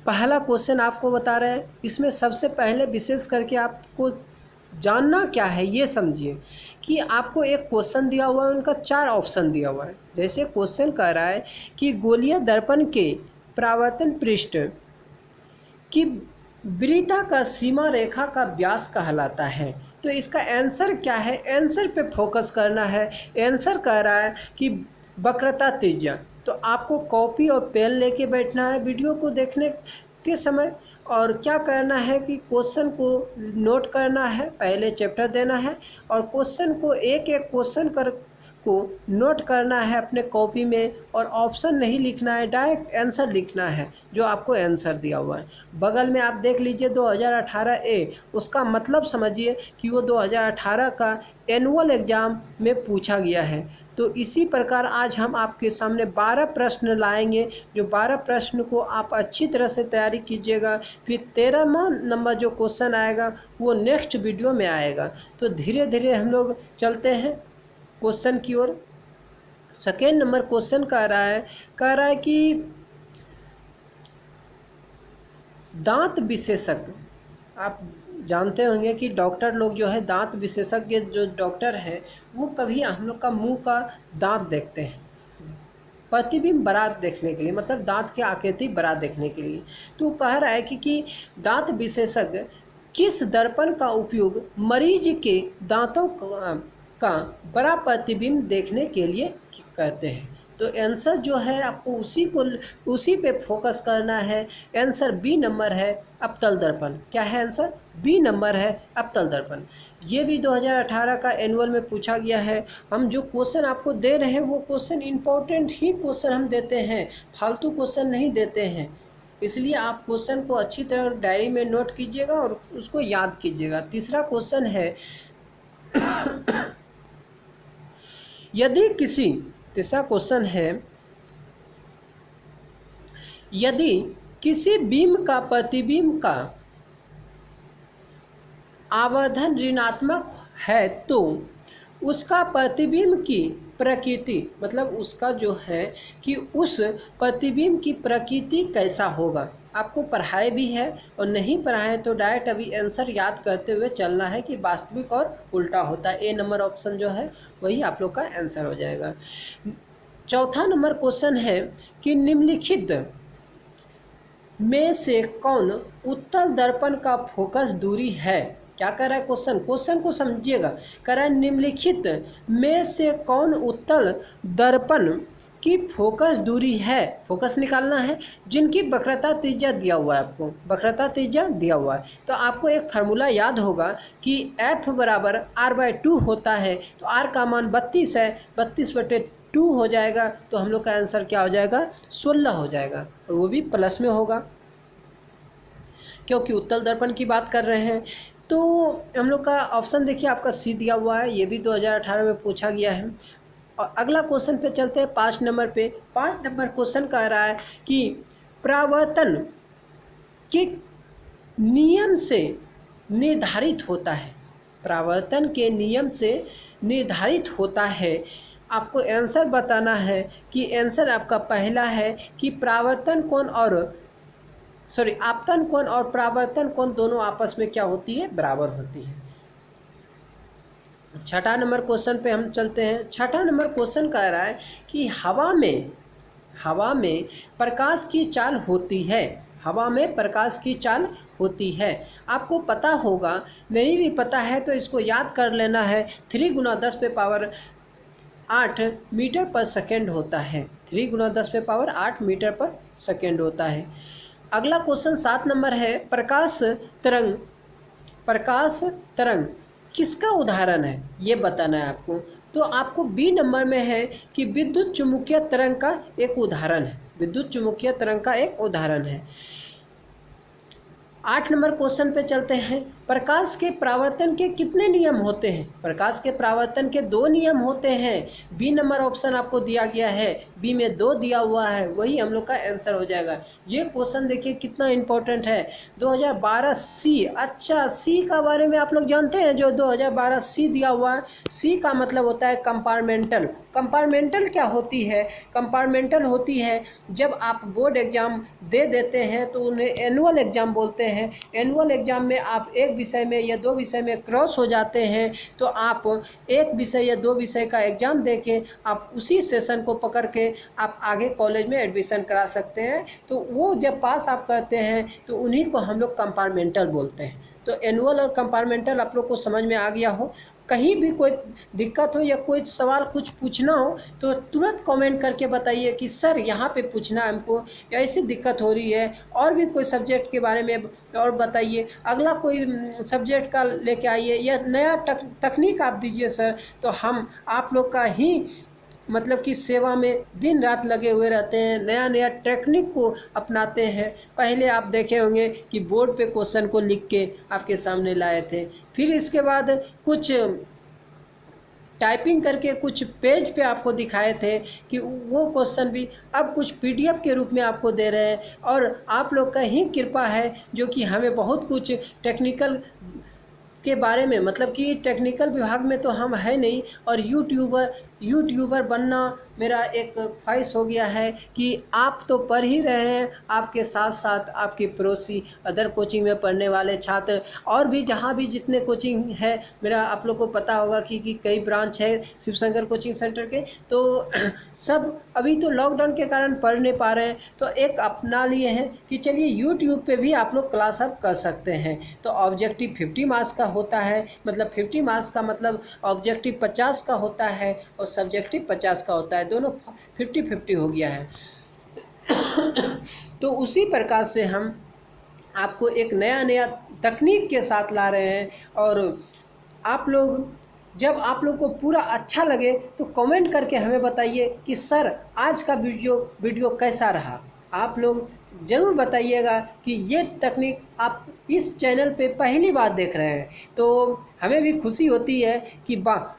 पहला क्वेश्चन आपको बता रहे हैं। इसमें सबसे पहले विशेष करके आपको जानना क्या है ये समझिए कि आपको एक क्वेश्चन दिया हुआ है, उनका 4 ऑप्शन दिया हुआ है। जैसे क्वेश्चन कह रहा है कि गोलीय दर्पण के परावर्तन पृष्ठ की वृत्ता का सीमा रेखा का व्यास कहलाता है। तो इसका आंसर क्या है, आंसर पे फोकस करना है। आंसर कह रहा है कि वक्रता त्रिज्या। तो आपको कॉपी और पेन लेके बैठना है वीडियो को देखने के समय, और क्या करना है कि क्वेश्चन को नोट करना है, पहले चैप्टर देना है और क्वेश्चन को एक एक क्वेश्चन को नोट करना है अपने कॉपी में, और ऑप्शन नहीं लिखना है, डायरेक्ट आंसर लिखना है जो आपको आंसर दिया हुआ है। बगल में आप देख लीजिए 2018 ए, उसका मतलब समझिए कि वो 2018 का एनुअल एग्ज़ाम में पूछा गया है। तो इसी प्रकार आज हम आपके सामने 12 प्रश्न लाएंगे, जो 12 प्रश्न को आप अच्छी तरह से तैयारी कीजिएगा। फिर 13वां नंबर जो क्वेश्चन आएगा वो नेक्स्ट वीडियो में आएगा। तो धीरे धीरे हम लोग चलते हैं क्वेश्चन की ओर। सेकेंड नंबर क्वेश्चन कह रहा है कि दांत विशेषज्ञ, आप जानते होंगे कि डॉक्टर लोग जो है, दांत विशेषज्ञ जो डॉक्टर हैं, वो कभी हम लोग का मुंह का दांत देखते हैं प्रतिबिंब बड़ा देखने के लिए, मतलब दांत की आकृति बड़ा देखने के लिए। तो कह रहा है कि दांत विशेषज्ञ किस दर्पण का उपयोग मरीज के दांतों का बड़ा प्रतिबिंब देखने के लिए करते हैं। तो आंसर जो है आपको उसी पे फोकस करना है। आंसर बी नंबर है, अवतल दर्पण। क्या है आंसर? बी नंबर है, अवतल दर्पण। ये भी 2018 का एनुअल में पूछा गया है। हम जो क्वेश्चन आपको दे रहे हैं वो क्वेश्चन इंपॉर्टेंट ही क्वेश्चन हम देते हैं, फालतू क्वेश्चन नहीं देते हैं। इसलिए आप क्वेश्चन को अच्छी तरह डायरी में नोट कीजिएगा और उसको याद कीजिएगा। तीसरा क्वेश्चन है तीसरा क्वेश्चन है, यदि किसी बीम का प्रतिबिंब का आवर्धन ऋणात्मक है तो उसका प्रतिबिंब की प्रकृति, मतलब उसका जो है कि उस प्रतिबिंब की प्रकृति कैसा होगा। आपको पढ़ाए भी है और नहीं पढ़ाए तो डायरेक्ट अभी आंसर याद करते हुए चलना है कि वास्तविक और उल्टा होता है। ए नंबर ऑप्शन जो है वही आप लोग का आंसर हो जाएगा। चौथा नंबर क्वेश्चन है कि निम्नलिखित में से कौन उत्तल दर्पण का फोकस दूरी है। क्या कर रहा है क्वेश्चन को समझिएगा। कह रहा है निम्नलिखित में से कौन उत्तल दर्पण की फोकस दूरी है, फोकस निकालना है, जिनकी वक्रता त्रिज्या दिया हुआ है। आपको वक्रता त्रिज्या दिया हुआ है तो आपको एक फार्मूला याद होगा कि F बराबर R/2 होता है। तो R का मान 32 है, 32/2 हो जाएगा। तो हम लोग का आंसर क्या हो जाएगा? 16 हो जाएगा, और वो भी प्लस में होगा क्योंकि उत्तल दर्पण की बात कर रहे हैं। तो हम लोग का ऑप्शन देखिए, आपका सी दिया हुआ है, ये भी 2018 में पूछा गया है। और अगला क्वेश्चन पे चलते हैं 5 नंबर पे। 5 नंबर क्वेश्चन कह रहा है कि परावर्तन के नियम से निर्धारित होता है। परावर्तन के नियम से निर्धारित होता है। आपको आंसर बताना है कि आंसर आपका पहला है कि आपतन कोण और परावर्तन कोण दोनों आपस में क्या होती है? बराबर होती है। छठा नंबर क्वेश्चन पे हम चलते हैं। छठा नंबर क्वेश्चन कह रहा है कि हवा में प्रकाश की चाल होती है। हवा में प्रकाश की चाल होती है। आपको पता होगा, नहीं भी पता है तो इसको याद कर लेना है। 3 × 10⁸ मीटर पर सेकेंड होता है। 3 × 10⁸ मीटर पर सेकेंड होता है। अगला क्वेश्चन 7 नंबर है, प्रकाश तरंग किसका उदाहरण है ये बताना है आपको। तो आपको बी नंबर में है कि विद्युत चुम्बकीय तरंग का एक उदाहरण है। विद्युत चुम्बकीय तरंग का एक उदाहरण है। 8 नंबर क्वेश्चन पे चलते हैं। प्रकाश के परावर्तन के कितने नियम होते हैं? प्रकाश के परावर्तन के 2 नियम होते हैं। बी नंबर ऑप्शन आपको दिया गया है, बी में 2 दिया हुआ है, वही हम लोग का आंसर हो जाएगा। ये क्वेश्चन देखिए कितना इंपॉर्टेंट है। 2012 सी, अच्छा सी का बारे में आप लोग जानते हैं? जो 2012 सी दिया हुआ है, सी का मतलब होता है कंपार्टमेंटल। कंपार्टमेंटल क्या होती है? कंपार्टमेंटल होती है जब आप बोर्ड एग्ज़ाम दे देते हैं तो उन्हें एनुअल एग्ज़ाम बोलते हैं। एनुअल एग्ज़ाम में आप एक विषय में या 2 विषय में क्रॉस हो जाते हैं तो आप एक विषय या 2 विषय का एग्ज़ाम दे के आप उसी सेशन को पकड़ के आप आगे कॉलेज में एडमिशन करा सकते हैं। तो वो जब पास आप करते हैं तो उन्हीं को हम लोग कंपार्टमेंटल बोलते हैं। तो एनुअल और कंपार्टमेंटल आप लोग को समझ में आ गया हो। कहीं भी कोई दिक्कत हो या कोई सवाल कुछ पूछना हो तो तुरंत कमेंट करके बताइए कि सर यहाँ पे पूछना है हमको, या ऐसी दिक्कत हो रही है, और भी कोई सब्जेक्ट के बारे में और बताइए, अगला कोई सब्जेक्ट का लेके आइए, या नया तकनीक आप दीजिए सर। तो हम आप लोग का ही मतलब कि सेवा में दिन रात लगे हुए रहते हैं, नया नया टेक्निक को अपनाते हैं। पहले आप देखे होंगे कि बोर्ड पे क्वेश्चन को लिख के आपके सामने लाए थे, फिर इसके बाद कुछ टाइपिंग करके कुछ पेज पे आपको दिखाए थे कि वो क्वेश्चन भी अब कुछ पीडीएफ के रूप में आपको दे रहे हैं। और आप लोग का ही कृपा है जो कि हमें बहुत कुछ टेक्निकल के बारे में, मतलब कि टेक्निकल विभाग में तो हम है नहीं, और यूट्यूबर बनना मेरा एक ख्वाहिश हो गया है कि आप तो पढ़ ही रहे हैं, आपके साथ साथ आपके पड़ोसी अदर कोचिंग में पढ़ने वाले छात्र और भी जहाँ भी जितने कोचिंग है, मेरा आप लोग को पता होगा कि कई ब्रांच है शिवशंकर कोचिंग सेंटर के, तो सब अभी तो लॉकडाउन के कारण पढ़ नहीं पा रहे हैं, तो एक अपना लिए हैं कि चलिए यूट्यूब पे भी आप लोग क्लास अब कर सकते हैं। तो ऑब्जेक्टिव 50 मार्क्स का होता है, मतलब 50 मार्क्स का मतलब ऑब्जेक्टिव 50 का होता है और सब्जेक्टिव 50 का होता है, दोनों 50-50 हो गया है। तो उसी प्रकार से हम आपको एक नया तकनीक के साथ ला रहे हैं। और आप लोग जब आप लोग को पूरा अच्छा लगे तो कमेंट करके हमें बताइए कि सर आज का वीडियो कैसा रहा। आप लोग ज़रूर बताइएगा कि ये तकनीक आप इस चैनल पे पहली बार देख रहे हैं, तो हमें भी खुशी होती है कि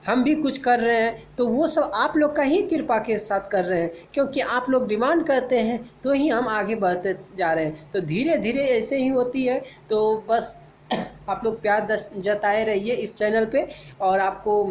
हम भी कुछ कर रहे हैं। तो वो सब आप लोग का ही कृपा के साथ कर रहे हैं, क्योंकि आप लोग डिमांड करते हैं तो ही हम आगे बढ़ते जा रहे हैं। तो धीरे धीरे ऐसे ही होती है। तो बस आप लोग प्यार जताए रहिए इस चैनल पे, और आपको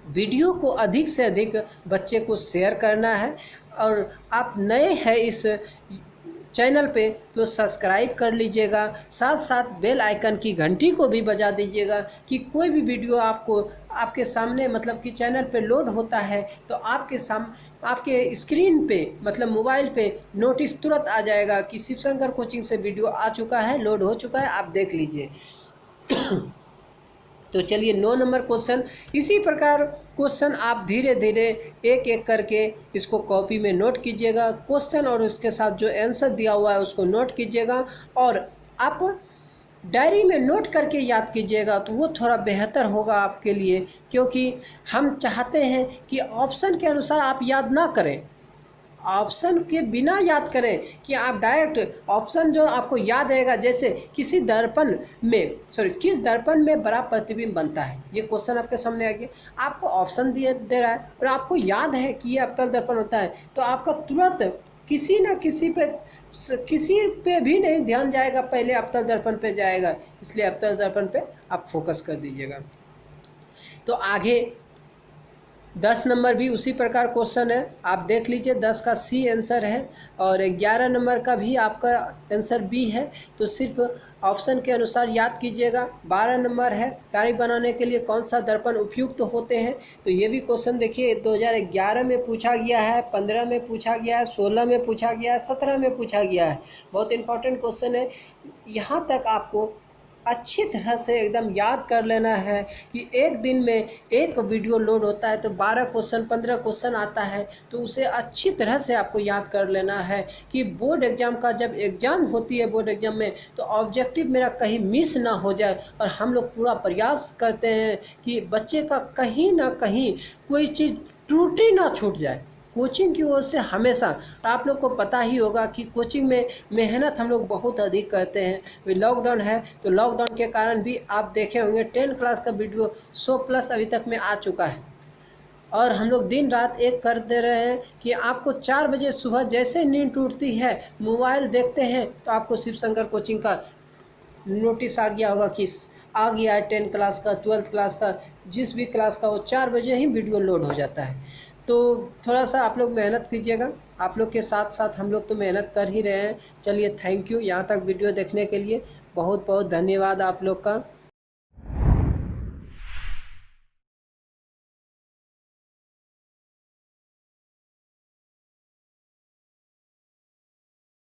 वीडियो को अधिक से अधिक बच्चे को शेयर करना है। और आप नए हैं इस चैनल पे तो सब्सक्राइब कर लीजिएगा, साथ साथ बेल आइकन की घंटी को भी बजा दीजिएगा कि कोई भी वीडियो आपके सामने मतलब कि चैनल पे लोड होता है तो आपके स्क्रीन पे मतलब मोबाइल पे नोटिस तुरंत आ जाएगा कि शिवशंकर कोचिंग से वीडियो आ चुका है, लोड हो चुका है, आप देख लीजिए। तो चलिए 9 नंबर क्वेश्चन, इसी प्रकार क्वेश्चन आप धीरे धीरे एक एक करके इसको कॉपी में नोट कीजिएगा, क्वेश्चन और उसके साथ जो आंसर दिया हुआ है उसको नोट कीजिएगा, और आप डायरी में नोट करके याद कीजिएगा तो वो थोड़ा बेहतर होगा आपके लिए, क्योंकि हम चाहते हैं कि ऑप्शन के अनुसार आप याद ना करें, ऑप्शन के बिना याद करें कि आप डायरेक्ट ऑप्शन जो आपको याद रहेगा। जैसे किस दर्पण में बड़ा प्रतिबिंब बनता है, ये क्वेश्चन आपके सामने आ गया, आपको ऑप्शन दे रहा है और आपको याद है कि ये अवतल दर्पण होता है, तो आपका तुरंत किसी न किसी पे भी नहीं ध्यान जाएगा, पहले अवतल दर्पण पे जाएगा, इसलिए अवतल दर्पण पे आप फोकस कर दीजिएगा। तो आगे 10 नंबर भी उसी प्रकार क्वेश्चन है, आप देख लीजिए। 10 का सी आंसर है और 11 नंबर का भी आपका आंसर बी है, तो सिर्फ ऑप्शन के अनुसार याद कीजिएगा। 12 नंबर है, गाड़ी बनाने के लिए कौन सा दर्पण उपयुक्त होते हैं, तो ये भी क्वेश्चन देखिए 2011 में पूछा गया है, 15 में पूछा गया है, 16 में पूछा गया है, 17 में पूछा गया है। बहुत इंपॉर्टेंट क्वेश्चन है। यहाँ तक आपको अच्छी तरह से एकदम याद कर लेना है कि एक दिन में एक वीडियो लोड होता है तो 12 क्वेश्चन 15 क्वेश्चन आता है, तो उसे अच्छी तरह से आपको याद कर लेना है कि बोर्ड एग्ज़ाम का जब एग्ज़ाम होती है बोर्ड एग्ज़ाम में तो ऑब्जेक्टिव मेरा कहीं मिस ना हो जाए। और हम लोग पूरा प्रयास करते हैं कि बच्चे का कहीं ना कहीं कोई चीज़ त्रुटि ना छूट जाए, कोचिंग की ओर से हमेशा, और आप लोग को पता ही होगा कि कोचिंग में मेहनत हम लोग बहुत अधिक करते हैं। अभी लॉकडाउन है तो लॉकडाउन के कारण भी आप देखे होंगे 10 क्लास का वीडियो 100 प्लस अभी तक में आ चुका है, और हम लोग दिन रात एक कर दे रहे हैं कि आपको 4 बजे सुबह जैसे नींद टूटती है, मोबाइल देखते हैं तो आपको शिव शंकर कोचिंग का नोटिस आ गया होगा कि आ गया है 10 क्लास का, 12th क्लास का, जिस भी क्लास का, वो 4 बजे ही वीडियो लोड हो जाता है। तो थोड़ा सा आप लोग मेहनत कीजिएगा, आप लोग के साथ साथ हम लोग तो मेहनत कर ही रहे हैं। चलिए, थैंक यू, यहाँ तक वीडियो देखने के लिए बहुत बहुत धन्यवाद आप लोग का।